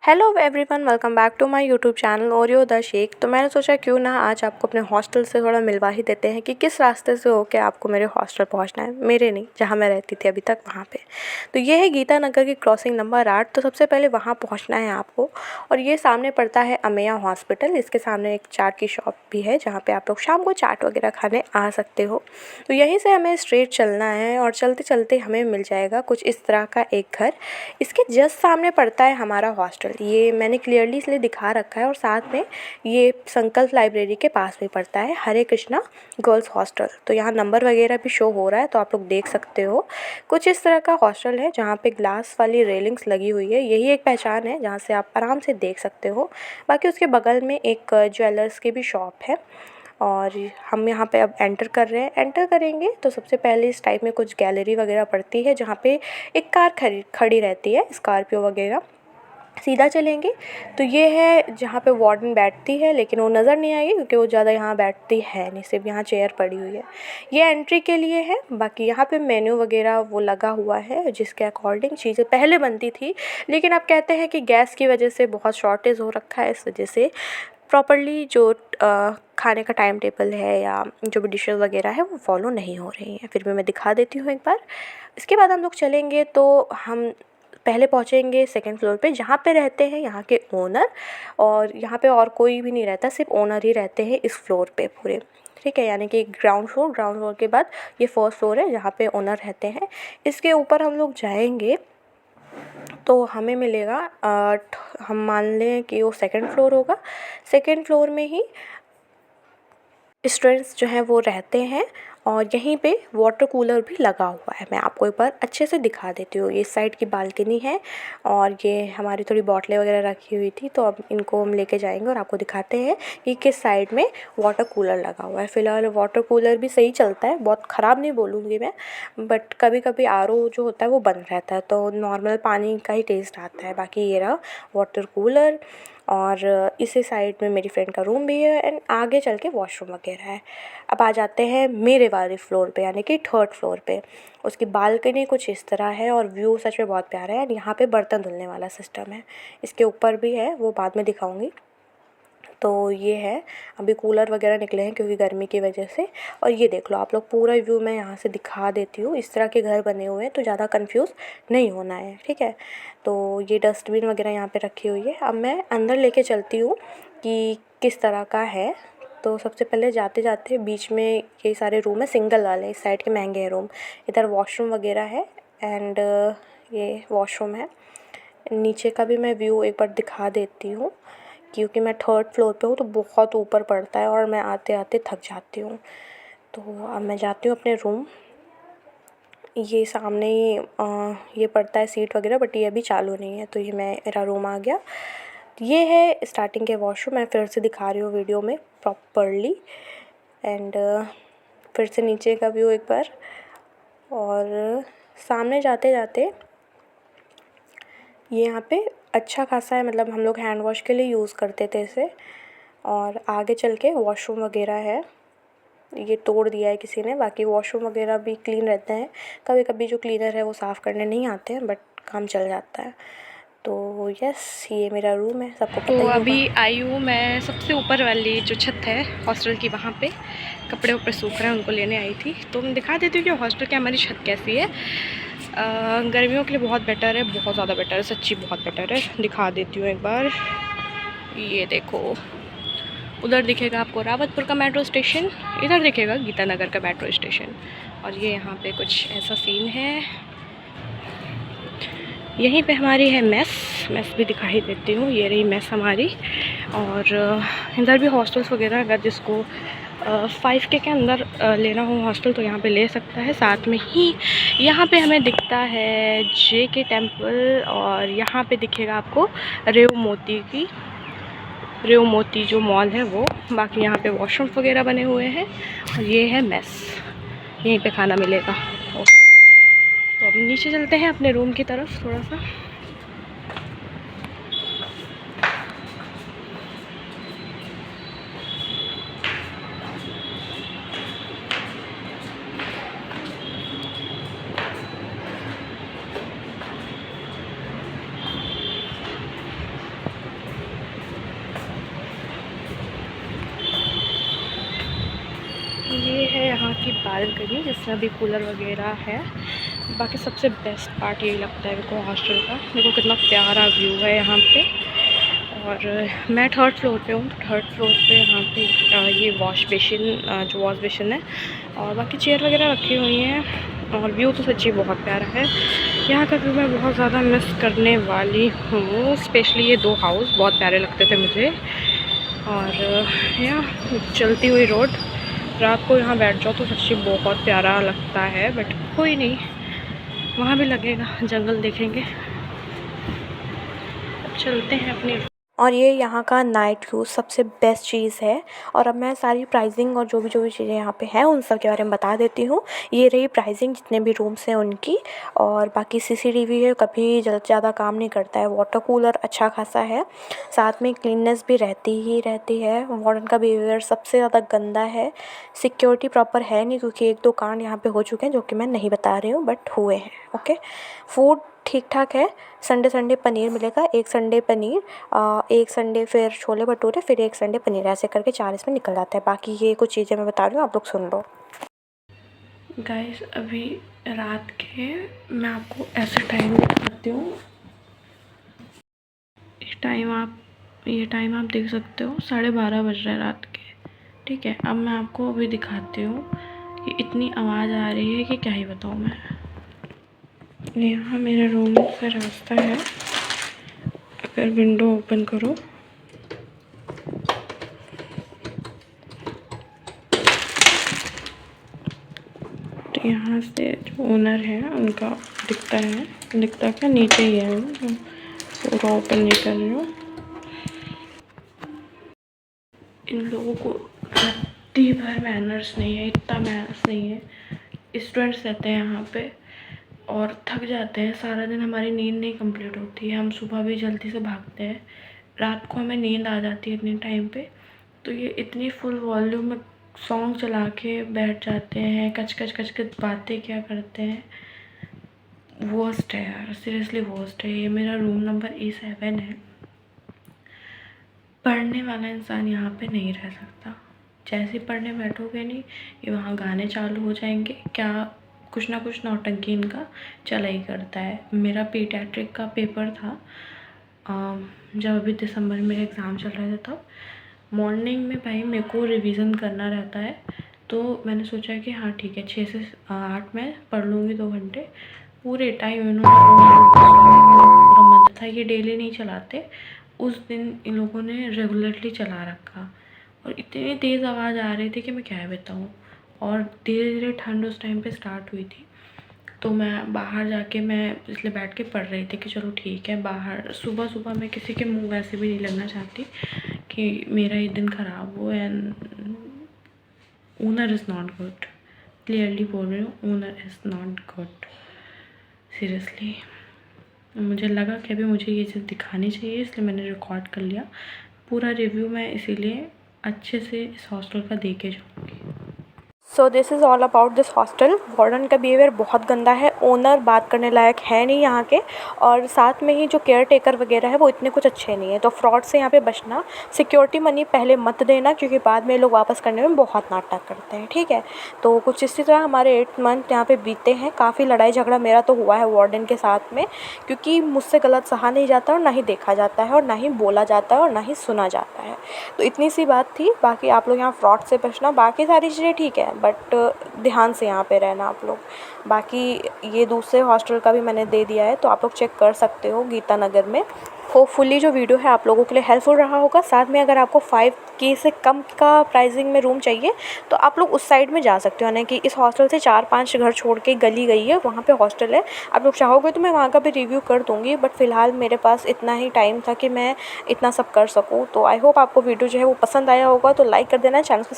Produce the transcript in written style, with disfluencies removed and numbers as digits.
Hello everyone, welcome back to my YouTube channel Oreo the Sheikh. तो मैंने सोचा क्यों ना आज आपको अपने हॉस्टल से थोड़ा मिलवा ही देते हैं कि किस रास्ते से होके आपको मेरे हॉस्टल पहुंचना है। मेरे नहीं, जहां मैं रहती थी अभी तक, वहां पे। तो ये है गीता नगर की क्रॉसिंग नंबर 8। तो सबसे पहले वहां पहुंचना है आपको, और ये सामने पड़ता है अमेया हॉस्पिटल। इसके सामने एक चाट की शॉप भी है जहाँ पर आप लोग शाम को चाट वगैरह खाने आ सकते हो। तो यहीं से हमें स्ट्रेट चलना है और चलते चलते हमें मिल जाएगा कुछ इस तरह का एक घर। इसके जस्ट सामने पड़ता है हमारा हॉस्टल। ये मैंने क्लियरली इसलिए दिखा रखा है, और साथ में ये संकल्प लाइब्रेरी के पास में पड़ता है, हरे कृष्णा गर्ल्स हॉस्टल। तो यहाँ नंबर वगैरह भी शो हो रहा है, तो आप लोग देख सकते हो। कुछ इस तरह का हॉस्टल है जहाँ पे ग्लास वाली रेलिंग्स लगी हुई है। यही एक पहचान है जहाँ से आप आराम से देख सकते हो। बाकी उसके बगल में एक ज्वेलर्स की भी शॉप है। और हम यहाँ पे अब एंटर कर रहे हैं। एंटर करेंगे तो सबसे पहले इस टाइप में कुछ गैलरी वगैरह पड़ती है जहाँ पे एक कार खड़ी रहती है, स्कॉर्पियो वगैरह। सीधा चलेंगे तो ये है जहाँ पे वार्डन बैठती है, लेकिन वो नज़र नहीं आएगी क्योंकि वो ज़्यादा यहाँ बैठती है नहीं, सिर्फ यहाँ चेयर पड़ी हुई है। ये एंट्री के लिए है। बाकी यहाँ पे मेन्यू वगैरह वो लगा हुआ है जिसके अकॉर्डिंग चीज़ें पहले बनती थी, लेकिन अब कहते हैं कि गैस की वजह से बहुत शॉर्टेज हो रखा है। इस वजह से प्रॉपर्ली जो खाने का टाइम टेबल है या जो भी डिशेज़ वगैरह है वो फॉलो नहीं हो रही हैं। फिर भी मैं दिखा देती हूँ एक बार। इसके बाद हम लोग चलेंगे तो हम पहले पहुँचेंगे सेकंड फ्लोर पे, जहाँ पे रहते हैं यहाँ के ओनर। और यहाँ पे और कोई भी नहीं रहता, सिर्फ ओनर ही रहते हैं इस फ्लोर पे पूरे। ठीक है, यानी कि ग्राउंड फ्लोर के बाद ये फर्स्ट फ्लोर है जहाँ पे ओनर रहते हैं। इसके ऊपर हम लोग जाएंगे तो हमें मिलेगा हम मान लें कि वो सेकंड फ्लोर होगा। सेकंड फ्लोर में ही स्टूडेंट्स जो हैं वो रहते हैं, और यहीं पे वाटर कूलर भी लगा हुआ है। मैं आपको एक बार अच्छे से दिखा देती हूँ। इस साइड की बालकनी है, और ये हमारी थोड़ी बॉटलें वगैरह रखी हुई थी, तो अब इनको हम लेके जाएंगे और आपको दिखाते हैं कि किस साइड में वाटर कूलर लगा हुआ है। फ़िलहाल वाटर कूलर भी सही चलता है, बहुत ख़राब नहीं बोलूँगी मैं, बट कभी कभी आरओ जो होता है वो बंद रहता है, तो नॉर्मल पानी का ही टेस्ट आता है। बाकी ये रहा वाटर कूलर, और इसी साइड में मेरी फ्रेंड का रूम भी है, एंड आगे चल के वॉशरूम वगैरह है। अब आ जाते हैं मेरे वाले फ्लोर पे, यानी कि थर्ड फ्लोर पे। उसकी बालकनी कुछ इस तरह है, और व्यू सच में बहुत प्यारा है। एंड यहाँ पे बर्तन धुलने वाला सिस्टम है। इसके ऊपर भी है, वो बाद में दिखाऊंगी। तो ये है, अभी कूलर वगैरह निकले हैं क्योंकि गर्मी की वजह से। और ये देख लो आप लोग, पूरा व्यू मैं यहाँ से दिखा देती हूँ। इस तरह के घर बने हुए हैं, तो ज़्यादा कंफ्यूज नहीं होना है, ठीक है। तो ये डस्टबिन वगैरह यहाँ पे रखी हुई है। अब मैं अंदर लेके चलती हूँ कि किस तरह का है। तो सबसे पहले जाते जाते बीच में ये सारे रूम है, सिंगल वाले, इस साइड के महंगे हैं रूम। इधर वॉशरूम वगैरह है, एंड ये वॉशरूम है। नीचे का भी मैं व्यू एक बार दिखा देती हूँ, क्योंकि मैं थर्ड फ्लोर पे हूँ तो बहुत ऊपर पड़ता है और मैं आते आते थक जाती हूँ। तो अब मैं जाती हूँ अपने रूम। ये सामने ही ये पड़ता है सीट वगैरह, बट ये अभी चालू नहीं है। तो ये मेरा रूम आ गया। ये है स्टार्टिंग के वॉशरूम। मैं फिर से दिखा रही हूँ वीडियो में प्रॉपरली। एंड फिर से नीचे का व्यू एक बार, और सामने जाते जाते ये यहाँ पे अच्छा खासा है, मतलब हम लोग हैंड वॉश के लिए यूज़ करते थे इसे। और आगे चल के वॉशरूम वगैरह है, ये तोड़ दिया है किसी ने। बाकी वॉशरूम वगैरह भी क्लीन रहते हैं। कभी कभी जो क्लीनर है वो साफ़ करने नहीं आते हैं, बट काम चल जाता है। तो यस, ये मेरा रूम है, सबको पता ही होगा। अभी आई हूँ मैं सबसे ऊपर वाली जो छत है हॉस्टल की, वहाँ पे कपड़े ऊपर सूख रहे हैं, उनको लेने आई थी। तो मैं दिखा देती हूँ कि हॉस्टल की हमारी छत कैसी है। गर्मियों के लिए बहुत बेटर है, बहुत ज़्यादा बेटर है, सच्ची बहुत बेटर है। दिखा देती हूँ एक बार। ये देखो, उधर दिखेगा आपको रावतपुर का मेट्रो स्टेशन, इधर दिखेगा गीता नगर का मेट्रो स्टेशन। और ये यहाँ पे कुछ ऐसा सीन है। यहीं पे हमारी है मेस भी दिखाई देती हूँ। ये रही मेस हमारी। और इधर भी हॉस्टल्स वगैरह, अगर जिसको 5K के अंदर लेना हो हॉस्टल तो यहाँ पे ले सकता है। साथ में ही यहाँ पे हमें दिखता है JK टेम्पल, और यहाँ पे दिखेगा आपको रेव मोती जो मॉल है वो। बाकी यहाँ पे वॉशरूम वगैरह बने हुए हैं, और ये है मेस, यहीं पे खाना मिलेगा। ओके, तो अब नीचे चलते हैं अपने रूम की तरफ थोड़ा सा। यहाँ की बालकनी जिसमें अभी कूलर वगैरह है। बाकी सबसे बेस्ट पार्ट यही लगता है मेरे को हॉस्टल का। देखो कितना प्यारा व्यू है यहाँ पे। और मैं थर्ड फ्लोर पे हूँ, तो थर्ड फ्लोर पे यहाँ पे ये वॉश बेसिन, जो वॉश बेसिन है, और बाकी चेयर वगैरह रखी हुई हैं। और व्यू तो सच्ची बहुत प्यारा है। यहाँ का व्यू मैं बहुत ज़्यादा मिस करने वाली हूँ। स्पेशली ये 2 हाउस बहुत प्यारे लगते थे मुझे। और यहाँ चलती हुई रोड, रात को यहाँ बैठ जाओ तो सच्ची बहुत प्यारा लगता है। बट कोई नहीं, वहाँ भी लगेगा, जंगल देखेंगे। अब चलते हैं अपनी। और ये यहाँ का नाइट व्यू सबसे बेस्ट चीज़ है। और अब मैं सारी प्राइसिंग और जो भी चीज़ें यहाँ पे हैं उन सब के बारे में बता देती हूँ। ये रही प्राइसिंग जितने भी रूम्स हैं उनकी। और बाकी सीसीटीवी है, कभी ज़्यादा काम नहीं करता है। वाटर कूलर अच्छा खासा है, साथ में क्लीननेस भी रहती ही रहती है। वार्डन का बिहेवियर सबसे ज़्यादा गंदा है। सिक्योरिटी प्रॉपर है नहीं, क्योंकि 1-2 कांड यहाँ पे हो चुके हैं जो कि मैं नहीं बता रही हूँ, बट हुए हैं। ओके, फूड ठीक ठाक है। संडे पनीर मिलेगा, एक संडे पनीर, एक संडे फिर छोले भटूरे, फिर एक संडे पनीर, ऐसे करके 4 इसमें निकल जाता है। बाकी ये कुछ चीज़ें मैं बता रही हूँ, आप लोग सुन लो। गाइस अभी रात के मैं आपको ऐसे टाइम दिखाती हूँ। ये टाइम आप देख सकते हो, 12:30 बज रहे हैं रात के। ठीक है, अब मैं आपको अभी दिखाती हूँ कि इतनी आवाज़ आ रही है कि क्या ही बताऊँ मैं। यहाँ मेरे रूम से रास्ता है, अगर विंडो ओपन करो तो यहाँ से जो ओनर है उनका दिखता क्या नीचे ही है, पूरा ओपन नहीं कर रही हूँ। इन लोगों को रत्ती भर मैनर्स नहीं है, इतना मैनर्स नहीं है। स्टूडेंट्स रहते हैं यहाँ पे और थक जाते हैं, सारा दिन हमारी नींद नहीं कंप्लीट होती है। हम सुबह भी जल्दी से भागते हैं, रात को हमें नींद आ जाती है इतने टाइम पे। तो ये इतनी फुल वॉल्यूम में सॉन्ग चला के बैठ जाते हैं, कच बातें क्या करते हैं। वर्स्ट है यार, सीरियसली वर्स्ट है। ये मेरा रूम नंबर E7 है। पढ़ने वाला इंसान यहाँ पे नहीं रह सकता। जैसे पढ़ने बैठोगे नहीं, ये वहाँ गाने चालू हो जाएंगे, क्या कुछ ना कुछ नौटंकी इनका चला ही करता है। मेरा पीडियाट्रिक का पेपर था, जब अभी दिसंबर में एग्ज़ाम चल रहे थे, तब मॉर्निंग में भाई मेरे को रिवीजन करना रहता है। तो मैंने सोचा कि हाँ ठीक है, 6 से 8 मैं पढ़ लूँगी 2 घंटे। पूरे टाइम इन्होंने पूरा मंथ था, ये डेली नहीं चलाते, उस दिन इन लोगों ने रेगुलरली चला रखा। और इतनी तेज़ आवाज़ आ रही थी कि मैं क्या बताऊँ। और धीरे धीरे ठंड उस टाइम पे स्टार्ट हुई थी, तो मैं बाहर जाके मैं इसलिए बैठ के पढ़ रही थी कि चलो ठीक है। बाहर सुबह मैं किसी के मुंह वैसे भी नहीं लगना चाहती कि मेरा ये दिन ख़राब हो। And owner is not good, clearly बोल रही हूँ, owner is not good seriously. मुझे लगा कि अभी मुझे ये चीज़ दिखानी चाहिए, इसलिए मैंने रिकॉर्ड कर लिया। पूरा रिव्यू मैं इसीलिए अच्छे से इस हॉस्टल का दे के जाऊँगी। So this is all about this hostel. Warden का बिहेवियर बहुत गंदा है, ओनर बात करने लायक है नहीं यहाँ के, और साथ में ही जो केयर टेकर वगैरह है वो इतने कुछ अच्छे नहीं है। तो फ्रॉड से यहाँ पे बचना, सिक्योरिटी मनी पहले मत देना, क्योंकि बाद में लोग वापस करने में बहुत नाटक करते हैं। ठीक है, तो कुछ इसी तरह हमारे 8 मंथ यहाँ पे बीते हैं। काफ़ी लड़ाई झगड़ा मेरा तो हुआ है वार्डन के साथ में, क्योंकि मुझसे गलत सहा नहीं जाता और ना ही देखा जाता है, और ना ही बोला जाता है, और ना ही सुना जाता है। तो इतनी सी बात थी। बाकी आप लोग यहाँ फ्रॉड से बचना, बाकी सारी चीज़ें ठीक है, बट ध्यान से यहाँ पे रहना आप लोग। बाकी ये दूसरे हॉस्टल का भी मैंने दे दिया है, तो आप लोग चेक कर सकते हो गीता नगर में। होपफुली जो वीडियो है आप लोगों के लिए हेल्पफुल रहा होगा। साथ में अगर आपको 5K से कम का प्राइसिंग में रूम चाहिए तो आप लोग उस साइड में जा सकते हो, यानी कि इस हॉस्टल से 4-5 घर छोड़ के गली गई है, वहाँ पे हॉस्टल है। आप लोग चाहोगे तो मैं वहाँ का भी रिव्यू कर दूँगी, बट फ़िलहाल मेरे पास इतना ही टाइम था कि मैं इतना सब कर सकूँ। तो आई होप आपको वीडियो जो है वो पसंद आया होगा, तो लाइक कर देना, चैनल को